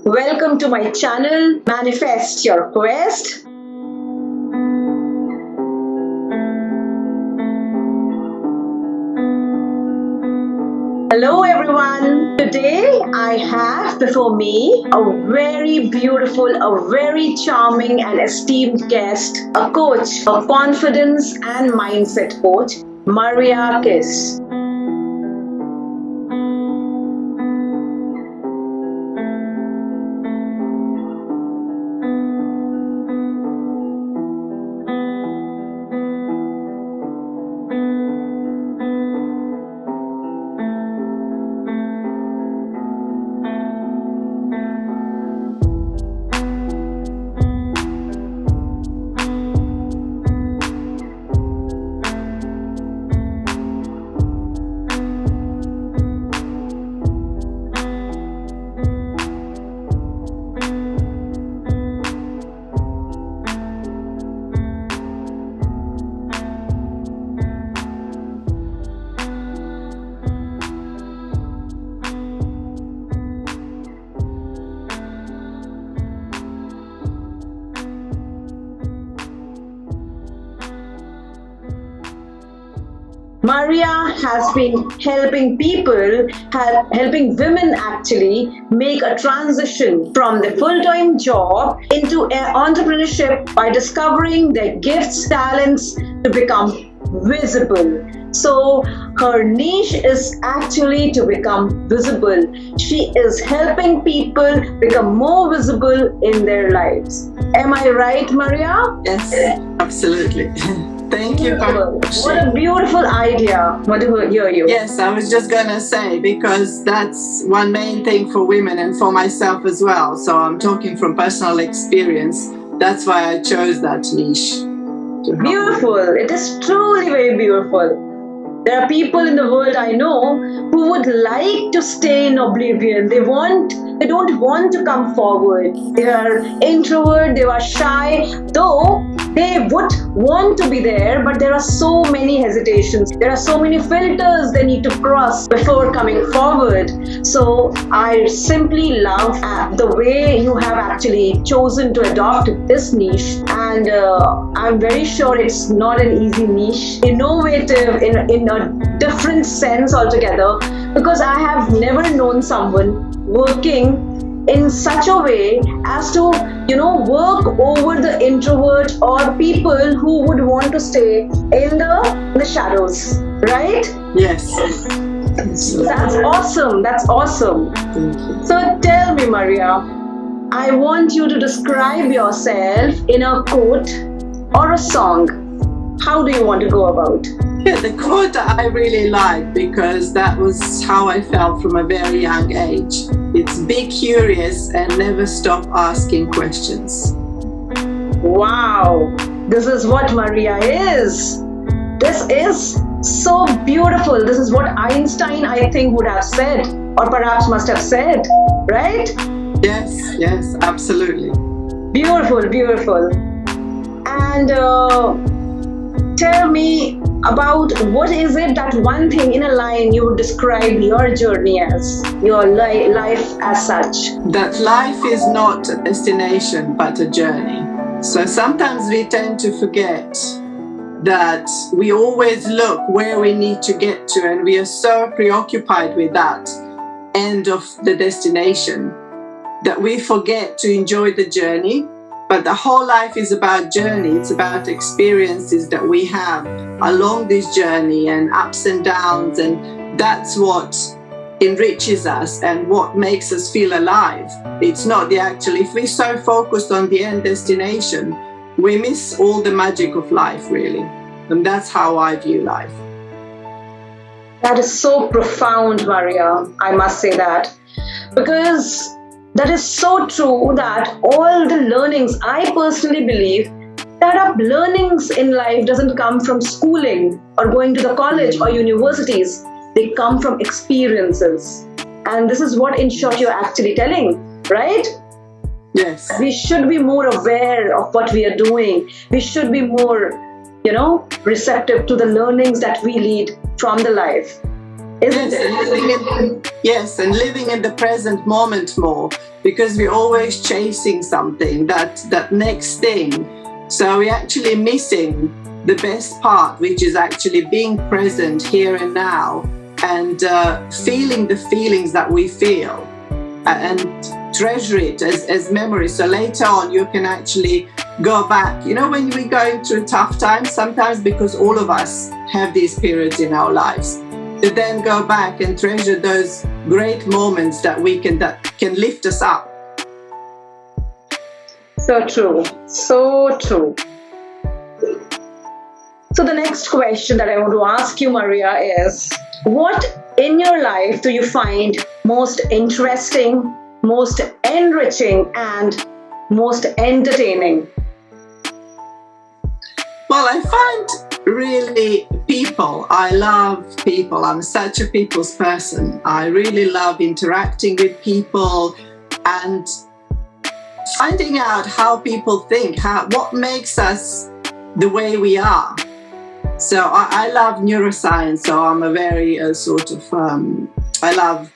Welcome to my channel, Manifest Your Quest. Hello everyone. Today I have before me a very beautiful, a very charming and esteemed guest, a coach, a confidence and mindset coach, Marcia. Marcia has been helping people, helping women actually make a transition from the full-time job into entrepreneurship by discovering their gifts, talents to become visible. So her niche is actually to become visible. She is helping people become more visible in their lives. Am I right, Marcia? Yes, absolutely. Thank you very much. What a beautiful idea. What do I hear you? Yes, I was just going to say, because that's one main thing for women and for myself as well. So I'm talking from personal experience. That's why I chose that niche. Beautiful. It is truly very beautiful. There are people in the world I know who would like to stay in oblivion. They don't want to come forward. They are introvert, they are shy, though they would want to be there, but there are so many hesitations. There are so many filters they need to cross before coming forward. So I simply love the way you have actually chosen to adopt this niche, and I'm very sure it's not an easy niche. Innovative in a different sense altogether, because I have never known someone working in such a way as to work over the introvert or people who would want to stay in the shadows, right? Yes. That's awesome. So tell me, Marcia, I want you to describe yourself in a quote or a song. How do you want to go about? Yeah, the quote I really like, because that was how I felt from a very young age. It's be curious and never stop asking questions. Wow, this is what Marcia is. This is so beautiful. This is what Einstein, I think, would have said, or perhaps must have said, right? Yes, absolutely. Beautiful. And tell me about what is it that one thing in a line you would describe your journey as, your life as such? That life is not a destination but a journey. So sometimes we tend to forget that we always look where we need to get to, and we are so preoccupied with that end of the destination that we forget to enjoy the journey. But the whole life is about journey. It's about experiences that we have along this journey and ups and downs. And that's what enriches us and what makes us feel alive. It's not the actual. If we're so focused on the end destination, we miss all the magic of life, really. And that's how I view life. That is so profound, Marcia. I must say that. Because that is so true, that all the learnings, I personally believe that our learnings in life doesn't come from schooling or going to the college or universities. They come from experiences. And this is what, in short, you're actually telling, right? Yes. We should be more aware of what we are doing. We should be more, receptive to the learnings that we lead from the life. Isn't it? Yes, and living in the present moment more. because we're always chasing something, that next thing. So we're actually missing the best part, which is actually being present here and now, and feeling the feelings that we feel, and treasure it as memory. So later on you can actually go back. You know, when we're going through tough times, sometimes, because all of us have these periods in our lives, to then go back and treasure those great moments that can lift us up. So true. So true. So the next question that I want to ask you, Maria, is what in your life do you find most interesting, most enriching, and most entertaining? Well, I find really people. I love people. I'm such a people's person. I really love interacting with people and finding out how people think, what makes us the way we are. So I love neuroscience, so I'm a very I love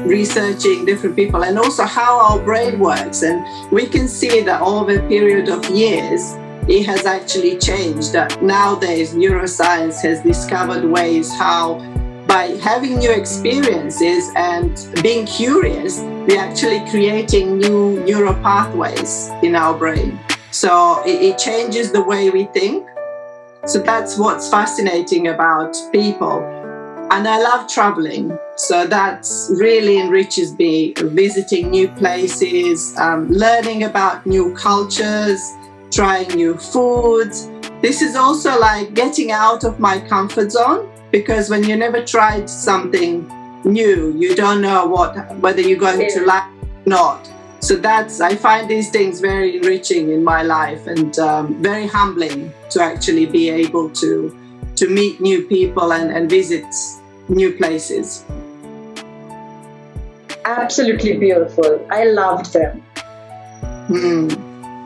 researching different people and also how our brain works. And we can see that over a period of years, it has actually changed. That nowadays neuroscience has discovered ways how, by having new experiences and being curious, we're actually creating new neural pathways in our brain. So it changes the way we think. So that's what's fascinating about people. And I love traveling. So that really enriches me, visiting new places, learning about new cultures, trying new foods. This is also like getting out of my comfort zone, because when you never tried something new, you don't know whether you're going to like it or not. So I find these things very enriching in my life, and very humbling to actually be able to meet new people and visit new places. Absolutely beautiful. I loved them.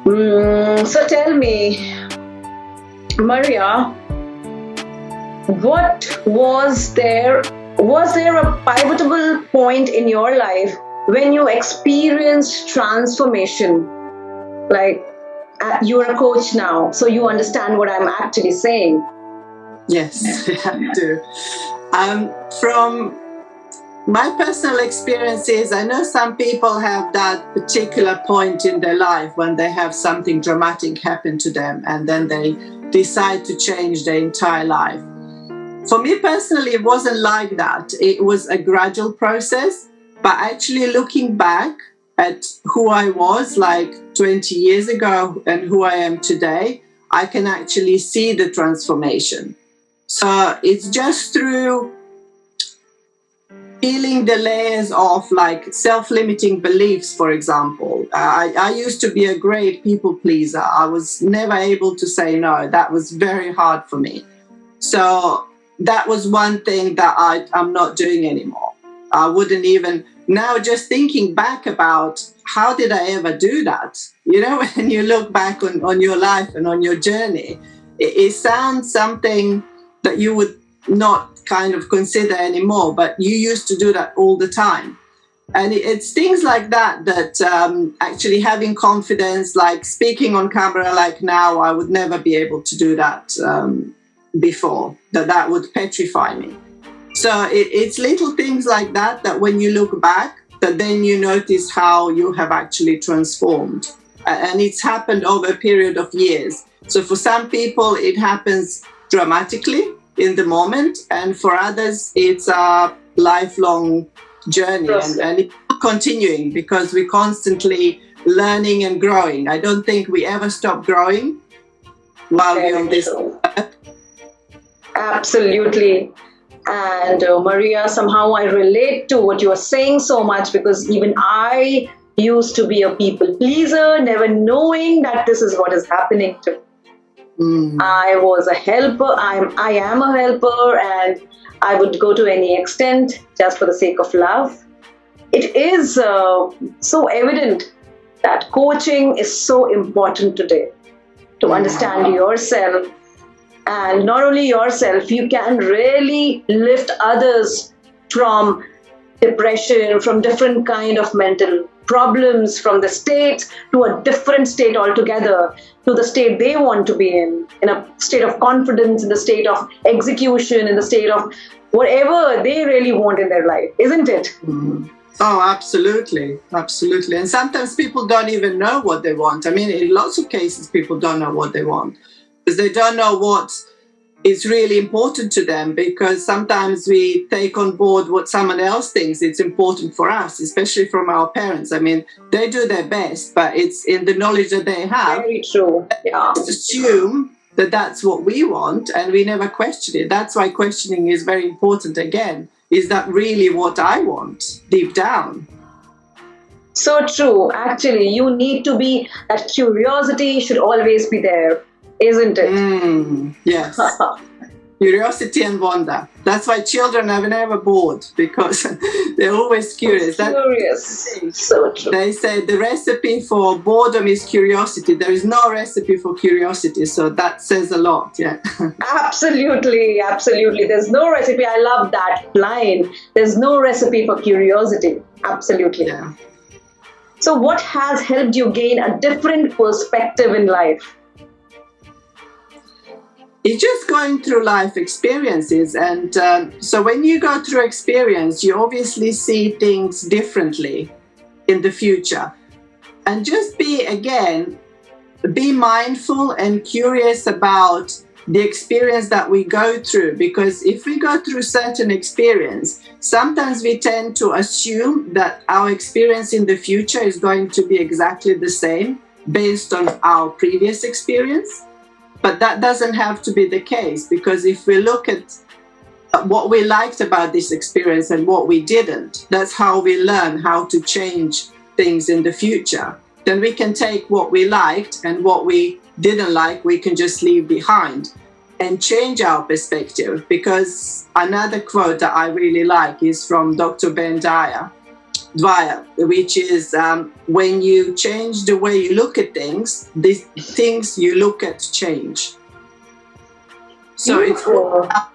So tell me, Maria, was there a pivotal point in your life when you experienced transformation? Like, you're a coach now, so you understand what I'm actually saying. Yes, I do. From my personal experiences, I know some people have that particular point in their life when they have something dramatic happen to them, and then they decide to change their entire life. For me personally, it wasn't like that. It was a gradual process, but actually looking back at who I was like 20 years ago and who I am today, I can actually see the transformation. So it's just through peeling the layers of like self-limiting beliefs, for example. I used to be a great people pleaser. I was never able to say no. That was very hard for me. So that was one thing that I'm not doing anymore. I wouldn't even, now just thinking back about how did I ever do that? You know, when you look back on your life and on your journey, it sounds something that you would not kind of consider anymore, but you used to do that all the time. And it's things like that actually having confidence, like speaking on camera like now, I would never be able to do that before. That would petrify me. So it's little things like that when you look back, that then you notice how you have actually transformed. And it's happened over a period of years. So for some people, it happens dramatically in the moment, and for others, it's a lifelong journey, and it's continuing because we're constantly learning and growing. I don't think we ever stop growing while we're on this earth. Absolutely. And Maria, somehow I relate to what you are saying so much, because even I used to be a people pleaser, never knowing that this is what is happening to me. I was a helper. I am a helper, and I would go to any extent just for the sake of love. It is so evident that coaching is so important today, to understand yourself, and not only yourself, you can really lift others from depression, from different kind of mental problems from the state to a different state altogether, to the state they want to be in a state of confidence, in the state of execution, in the state of whatever they really want in their life, isn't it? Mm-hmm. Oh, absolutely. Absolutely. And sometimes people don't even know what they want. I mean, in lots of cases, people don't know what they want because they don't know what is really important to them, because sometimes we take on board what someone else thinks it's important for us, especially from our parents. I mean, they do their best, but it's in the knowledge that they have. Very true. Yeah. Just assume that that's what we want, and we never question it. That's why questioning is very important again. Is that really what I want deep down? So true. Actually, you need to be, that curiosity should always be there, isn't it? Yes. Curiosity and wonder. That's why children are never bored, because they're always curious. Curious. So true. They say the recipe for boredom is curiosity. There is no recipe for curiosity, so that says a lot. Yeah. Absolutely, absolutely. There's no recipe. I love that line. There's no recipe for curiosity. Absolutely. Yeah. So what has helped you gain a different perspective in life? It's just going through life experiences. And so when you go through experience, you obviously see things differently in the future. And just be mindful and curious about the experience that we go through. Because if we go through certain experience, sometimes we tend to assume that our experience in the future is going to be exactly the same based on our previous experience. But that doesn't have to be the case, because if we look at what we liked about this experience and what we didn't, that's how we learn how to change things in the future. Then we can take what we liked and what we didn't like, we can just leave behind and change our perspective. Because another quote that I really like is from Dr. Ben Dwyer, which is when you change the way you look at things, the things you look at change. So it's all about,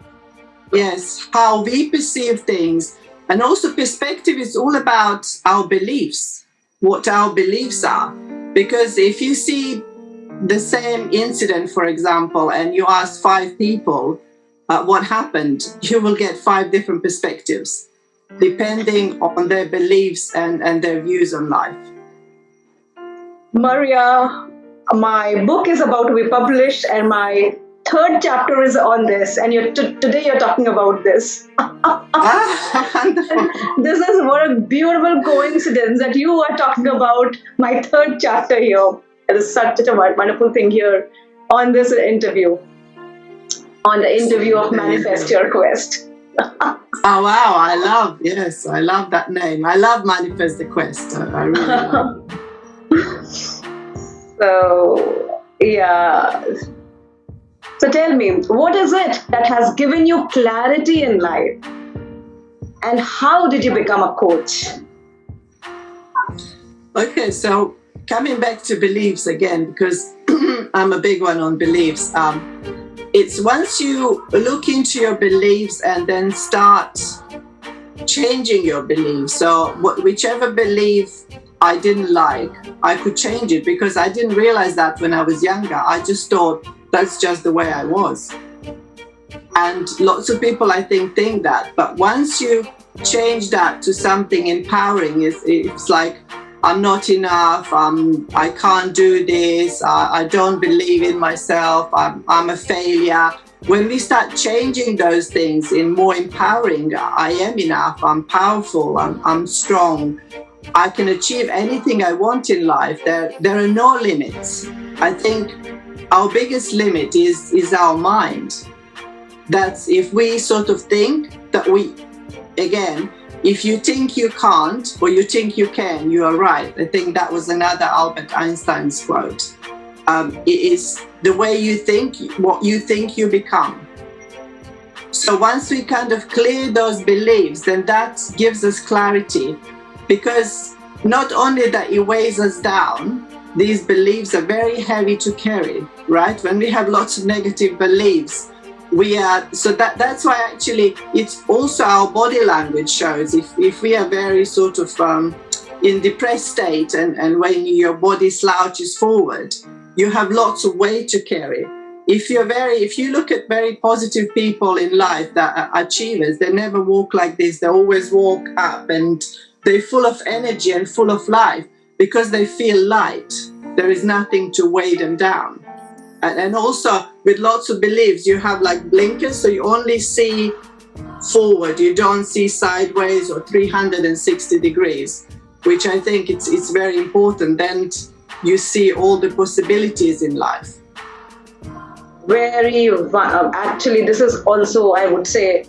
yes, how we perceive things. And also perspective is all about our beliefs, what our beliefs are. Because if you see the same incident, for example, and you ask 5 people what happened, you will get 5 different perspectives, depending on their beliefs and their views on life. Marcia, my book is about to be published and my 3rd chapter is on this, and today you're talking about this. This is what a beautiful coincidence that you are talking about my 3rd chapter here. It is such a wonderful thing here on this interview, on the interview of Manifest Your Quest. Oh wow, I love that name. I love Manifest the Quest. I really love it. So yeah. So tell me, what is it that has given you clarity in life? And how did you become a coach? Okay, so coming back to beliefs again, because I'm a big one on beliefs. It's once you look into your beliefs and then start changing your beliefs. So whichever belief I didn't like, I could change it, because I didn't realize that when I was younger. I just thought that's just the way I was. And lots of people, I think that. But once you change that to something empowering, it's like, I'm not enough, I can't do this, I don't believe in myself, I'm a failure. When we start changing those things in more empowering, I am enough, I'm powerful, I'm strong, I can achieve anything I want in life, there are no limits. I think our biggest limit is our mind. That's if we sort of think that if you think you can't or you think you can, you are right. I think that was another Albert Einstein's quote. It is the way you think, what you think you become. So once we kind of clear those beliefs, then that gives us clarity, because not only that it weighs us down, these beliefs are very heavy to carry, right? When we have lots of negative beliefs, that's why actually it's also our body language shows. If we are very sort of in depressed state and when your body slouches forward, you have lots of weight to carry. If you look at very positive people in life that are achievers, they never walk like this. They always walk up and they're full of energy and full of life because they feel light. There is nothing to weigh them down. And also with lots of beliefs, you have like blinkers, so you only see forward. You don't see sideways or 360 degrees, which I think it's very important. Then you see all the possibilities in life. Actually, this is also, I would say,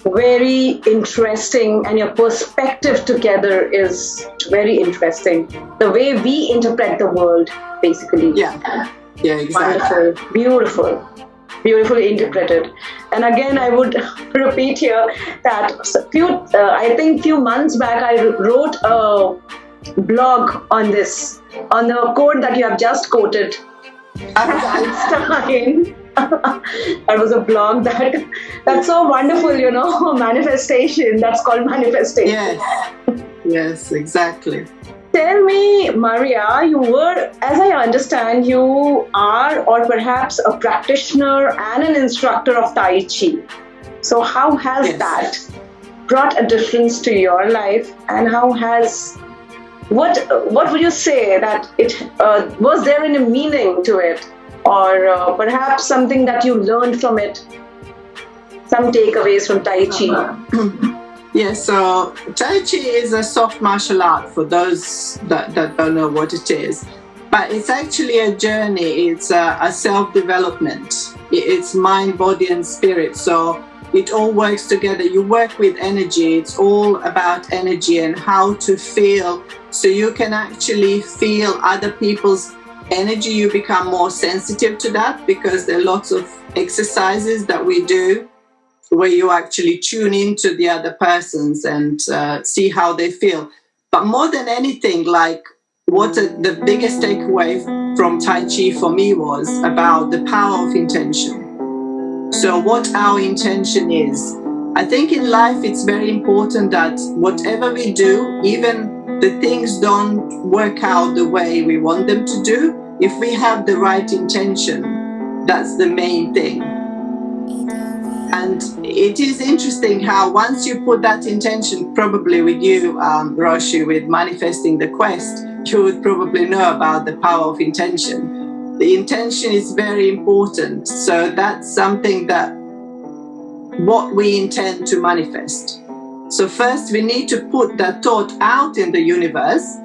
very interesting, and your perspective together is very interesting. The way we interpret the world, basically. Yeah, exactly. Wonderful, beautifully interpreted. And again, I would repeat here that I think few months back, I wrote a blog on this, on the quote that you have just quoted. Einstein. That was a blog that's so wonderful, manifestation. That's called manifestation. Yes, exactly. Tell me, Maria, you were, as I understand, you are or perhaps a practitioner and an instructor of Tai Chi. So how has that brought a difference to your life, and what would you say that it was there any meaning to it, or perhaps something that you learned from it, some takeaways from Tai Chi? Yes, so Tai Chi is a soft martial art for those that don't know what it is. But it's actually a journey. It's a self-development. It's mind, body, and spirit. So it all works together. You work with energy. It's all about energy and how to feel. So you can actually feel other people's energy. You become more sensitive to that because there are lots of exercises that we do where you actually tune into the other persons and see how they feel. But more than anything, like the biggest takeaway from Tai Chi for me was about the power of intention. So what our intention is. I think in life it's very important that whatever we do, even the things don't work out the way we want them to do, if we have the right intention, that's the main thing. And it is interesting how once you put that intention, probably with you, Rashi, with manifesting the quest, you would probably know about the power of intention. The intention is very important. So that's something that what we intend to manifest. So first we need to put that thought out in the universe,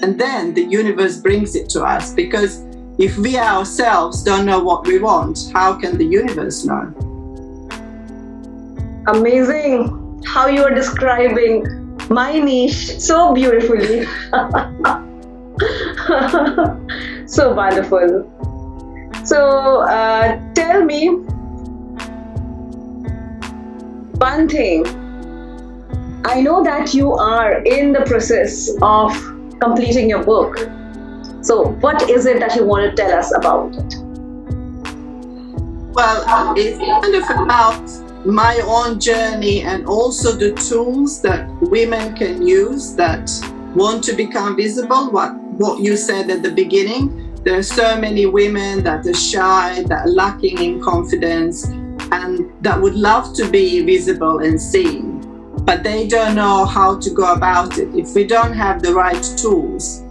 and then the universe brings it to us. Because if we ourselves don't know what we want, how can the universe know? Amazing how you are describing my niche so beautifully. So wonderful. So tell me one thing. I know that you are in the process of completing your book. So what is it that you want to tell us about it? Well, it's kind of about my own journey and also the tools that women can use that want to become visible. What you said at the beginning, there are so many women that are shy, that are lacking in confidence, and that would love to be visible and seen, but they don't know how to go about it. If we don't have the right tools,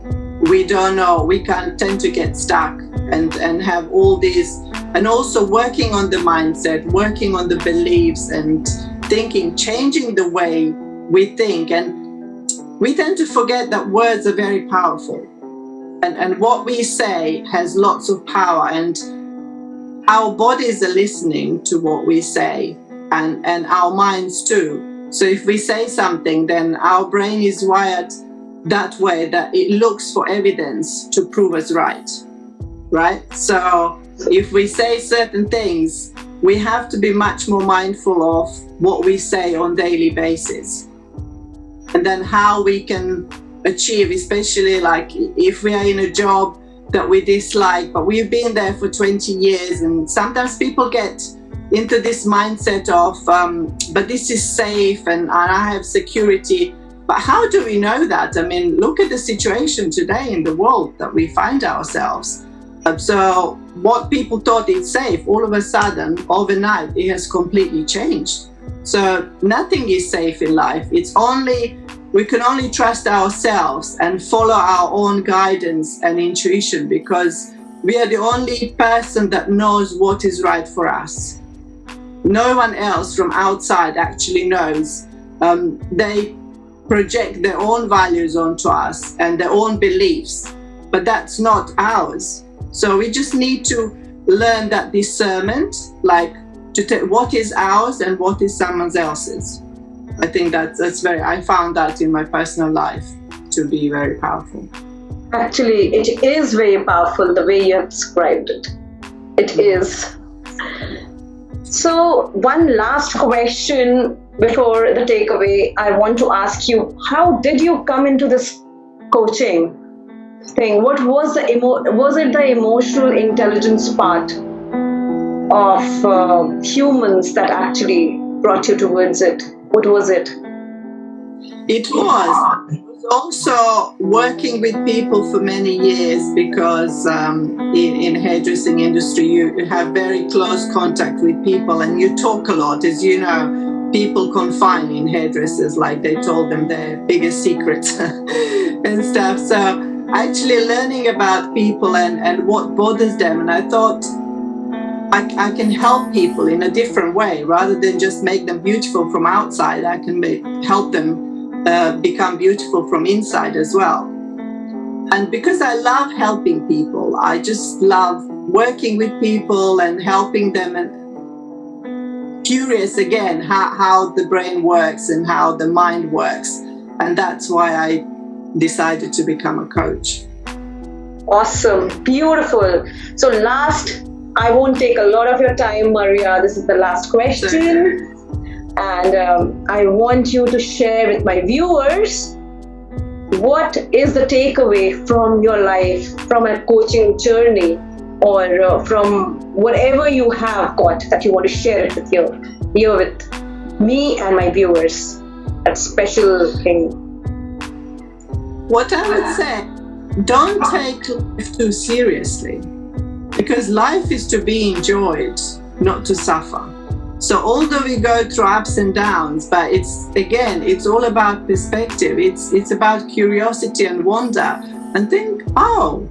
we don't know, we can tend to get stuck and have all these. And also working on the mindset, working on the beliefs and thinking, changing the way we think. And we tend to forget that words are very powerful. And what we say has lots of power. And our bodies are listening to what we say, and our minds too. So if we say something, then our brain is wired that way, that it looks for evidence to prove us right. So if we say certain things, we have to be much more mindful of what we say on a daily basis. And then how we can achieve, especially like if we are in a job that we dislike, but we've been there for 20 years. And sometimes people get into this mindset of, but this is safe and I have security. But how do we know that? I mean, look at the situation today in the world that we find ourselves. So what people thought is safe, all of a sudden, overnight, it has completely changed. So nothing is safe in life. We can only trust ourselves and follow our own guidance and intuition, because we are the only person that knows what is right for us. No one else from outside actually knows. They project their own values onto us and their own beliefs, but that's not ours. So we just need to learn that discernment, like to take what is ours and what is someone else's. I think I found that in my personal life to be very powerful. Actually, it is very powerful the way you have described it. It is. So one last question before the takeaway, I want to ask you, how did you come into this coaching thing? What was was it the emotional intelligence part of humans that actually brought you towards it? What was it? It was also working with people for many years, because in hairdressing industry you have very close contact with people and you talk a lot. As you know, people confine in hairdressers, like they told them their biggest secrets and stuff. So actually learning about people and what bothers them, and I thought I can help people in a different way. Rather than just make them beautiful from outside, I can help them become beautiful from inside as well. And because I love helping people, I just love working with people and helping them, and curious again how the brain works and how the mind works. And that's why I decided to become a coach. Awesome, beautiful. So I won't take a lot of your time, Marcia. This is the last question. And I want you to share with my viewers, what is the takeaway from your life, from a coaching journey, or from whatever you have got that you want to share it with here with me and my viewers, that special thing. What I would say, don't take life too seriously, because life is to be enjoyed, not to suffer. So although we go through ups and downs, but it's all about perspective. It's about curiosity and wonder, and think, oh,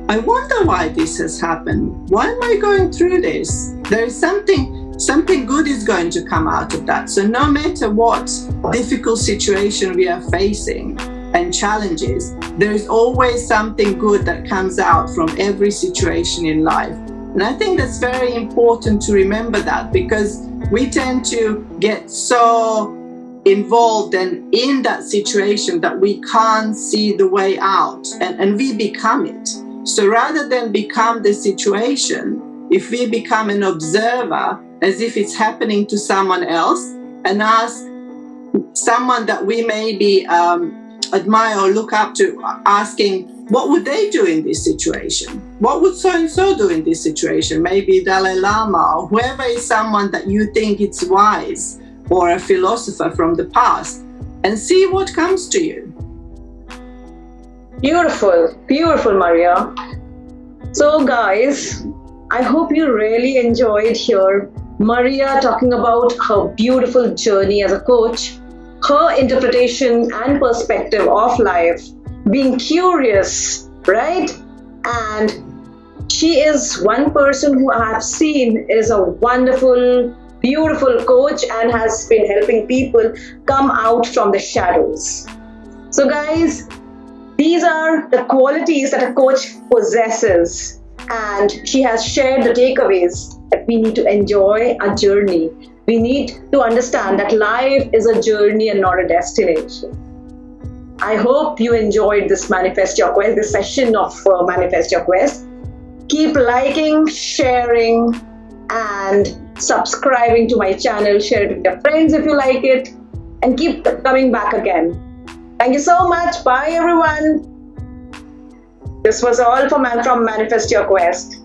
I wonder why this has happened. Why am I going through this? There is something good is going to come out of that. So no matter what difficult situation we are facing and challenges, there is always something good that comes out from every situation in life. And I think that's very important to remember that, because we tend to get so involved and in that situation that we can't see the way out, and we become it. So rather than become the situation, if we become an observer as if it's happening to someone else, and ask someone that we maybe admire or look up to, asking, what would they do in this situation? What would so-and-so do in this situation? Maybe Dalai Lama, or whoever is someone that you think it's wise, or a philosopher from the past, and see what comes to you. Beautiful, beautiful, Marcia. So guys, I hope you really enjoyed here Marcia talking about her beautiful journey as a coach, her interpretation and perspective of life, being curious, right? And she is one person who I have seen is a wonderful, beautiful coach and has been helping people come out from the shadows. So guys, these are the qualities that a coach possesses, and she has shared the takeaways that we need to enjoy a journey. We need to understand that life is a journey and not a destination. I hope you enjoyed this Manifest Your Quest, this session of Manifest Your Quest. Keep liking, sharing, and subscribing to my channel. Share it with your friends if you like it, and keep coming back again. Thank you so much. Bye, everyone. This was all from Manifest Your Quest.